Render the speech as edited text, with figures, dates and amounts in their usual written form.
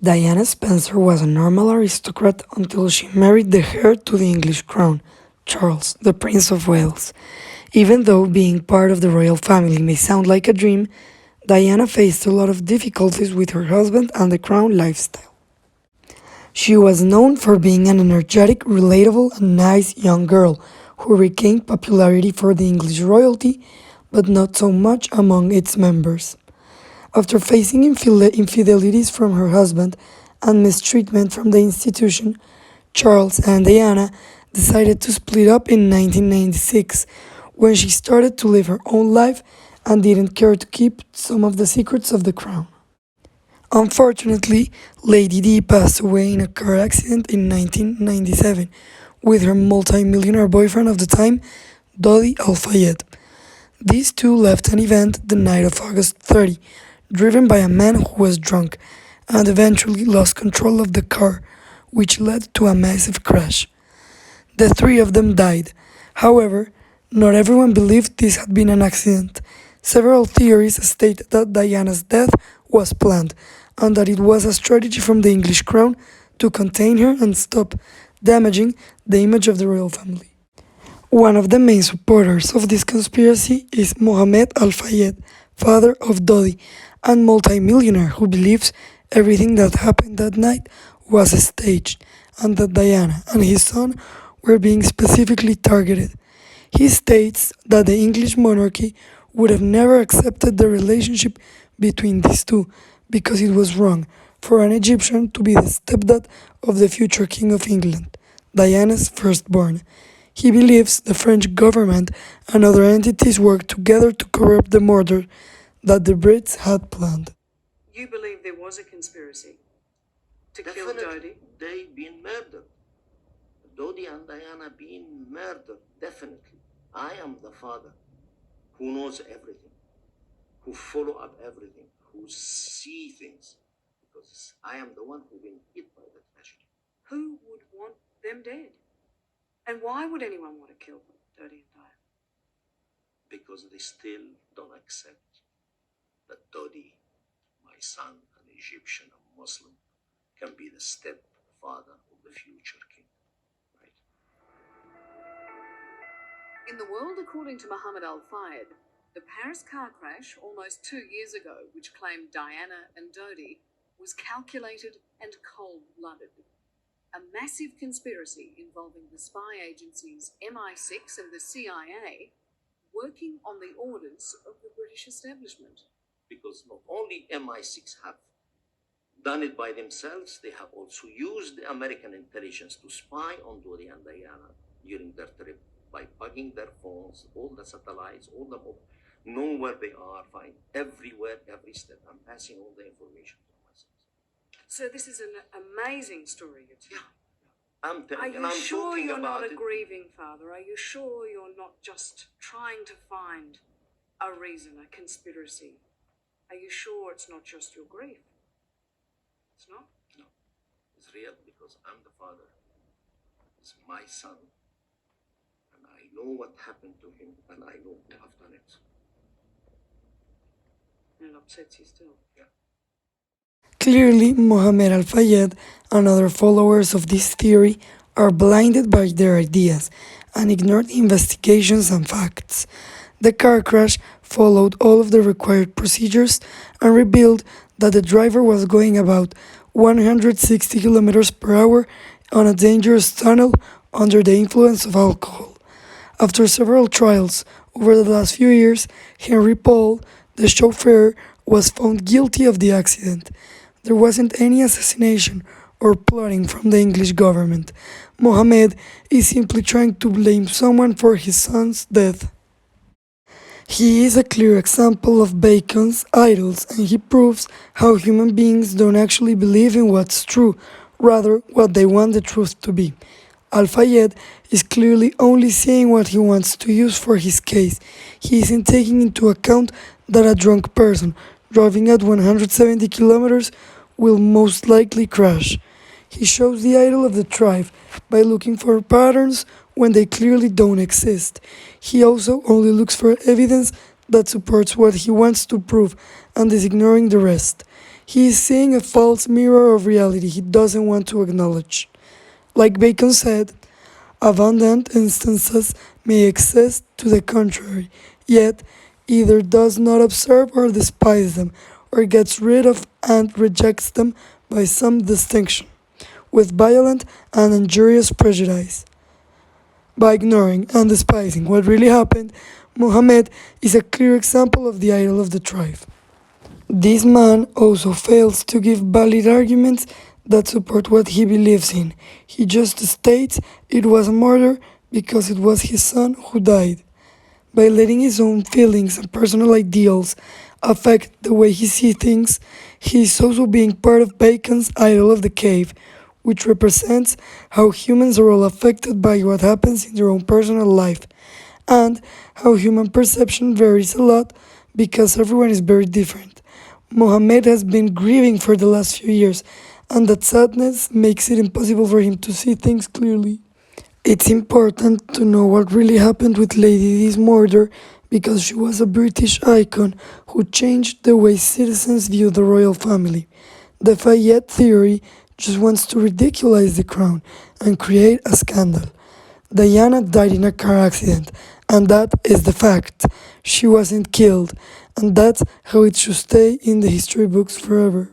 Diana Spencer was a normal aristocrat until she married the heir to the English crown, Charles, the Prince of Wales. Even though being part of the royal family may sound like a dream, Diana faced a lot of difficulties with her husband and the crown lifestyle. She was known for being an energetic, relatable, and nice young girl who regained popularity for the English royalty, but not so much among its members. After facing infidelities from her husband and mistreatment from the institution, Charles and Diana decided to split up in 1996 when she started to live her own life and didn't care to keep some of the secrets of the crown. Unfortunately, Lady Di passed away in a car accident in 1997 with her multi-millionaire boyfriend of the time, Dodi Al-Fayed. These two left an event the night of August 30, driven by a man who was drunk and eventually lost control of the car, which led to a massive crash. The three of them died. However, not everyone believed this had been an accident. Several theories state that Diana's death was planned and that it was a strategy from the English crown to contain her and stop damaging the image of the royal family. One of the main supporters of this conspiracy is Mohammed Al Fayed, father of Dodi, and multi-millionaire who believes everything that happened that night was staged and that Diana and his son were being specifically targeted. He states that the English monarchy would have never accepted the relationship between these two because it was wrong for an Egyptian to be the stepdad of the future King of England, Diana's firstborn. He believes the French government and other entities worked together to corrupt the murder that the Brits had planned. You believe there was a conspiracy to kill Definitely, Dodi? they been murdered. Dodi and Diana been murdered, definitely. I am the father who knows everything, who follow up everything, who see things, because I am the one who been hit by the tragedy. Who would want them dead? And why would anyone want to kill Dodi and Diana? Because they still don't accept that Dodi, my son, an Egyptian, a Muslim, can be the stepfather of the future king. Right? In the world, according to Mohammed Al Fayed, the Paris car crash almost 2 years ago, which claimed Diana and Dodi, was calculated and cold-blooded. A massive conspiracy involving the spy agencies MI6 and the CIA working on the orders of the British establishment. Because not only MI6 have done it by themselves, they have also used the American intelligence to spy on Dodi and Diana during their trip by bugging their phones, all the satellites, all the know where they are, find everywhere, every step, and passing all the information to myself. So this is an amazing story you're telling. I'm telling Are and you I'm sure talking you're not about a it. grieving father? Are you sure you're not just trying to find a reason, a conspiracy? Are you sure it's not just your grief? It's not? No, it's real because I'm the father. It's my son. And I know what happened to him and I know who have done it. And it upsets you still. Yeah. Clearly, Mohammed Al Fayed and other followers of this theory are blinded by their ideas and ignore the investigations and facts. The car crash followed all of the required procedures and revealed that the driver was going about 160 kilometers per hour on a dangerous tunnel under the influence of alcohol. After several trials over the last few years, Henry Paul, the chauffeur, was found guilty of the accident. There wasn't any assassination or plotting from the English government. Mohammed is simply trying to blame someone for his son's death. He is a clear example of Bacon's idols, and he proves how human beings don't actually believe in what's true, rather what they want the truth to be. Al Fayed is clearly only saying what he wants to use for his case. He isn't taking into account that a drunk person driving at 170 kilometers will most likely crash. He shows the idol of the tribe by looking for patterns when they clearly don't exist. He also only looks for evidence that supports what he wants to prove and is ignoring the rest. He is seeing a false mirror of reality he doesn't want to acknowledge. Like Bacon said, abundant instances may exist to the contrary, yet either does not observe or despise them, or gets rid of and rejects them by some distinction, with violent and injurious prejudice. By ignoring and despising what really happened, Muhammad is a clear example of the idol of the tribe. This man also fails to give valid arguments that support what he believes in. He just states it was a murder because it was his son who died. By letting his own feelings and personal ideals affect the way he sees things, he is also being part of Bacon's idol of the cave, which represents how humans are all affected by what happens in their own personal life, and how human perception varies a lot because everyone is very different. Mohammed has been grieving for the last few years, and that sadness makes it impossible for him to see things clearly. It's important to know what really happened with Lady Di's murder because she was a British icon who changed the way citizens view the royal family. The Fayette theory just wants to ridicularize the crown and create a scandal. Diana died in a car accident, and that is the fact. She wasn't killed, and that's how it should stay in the history books forever.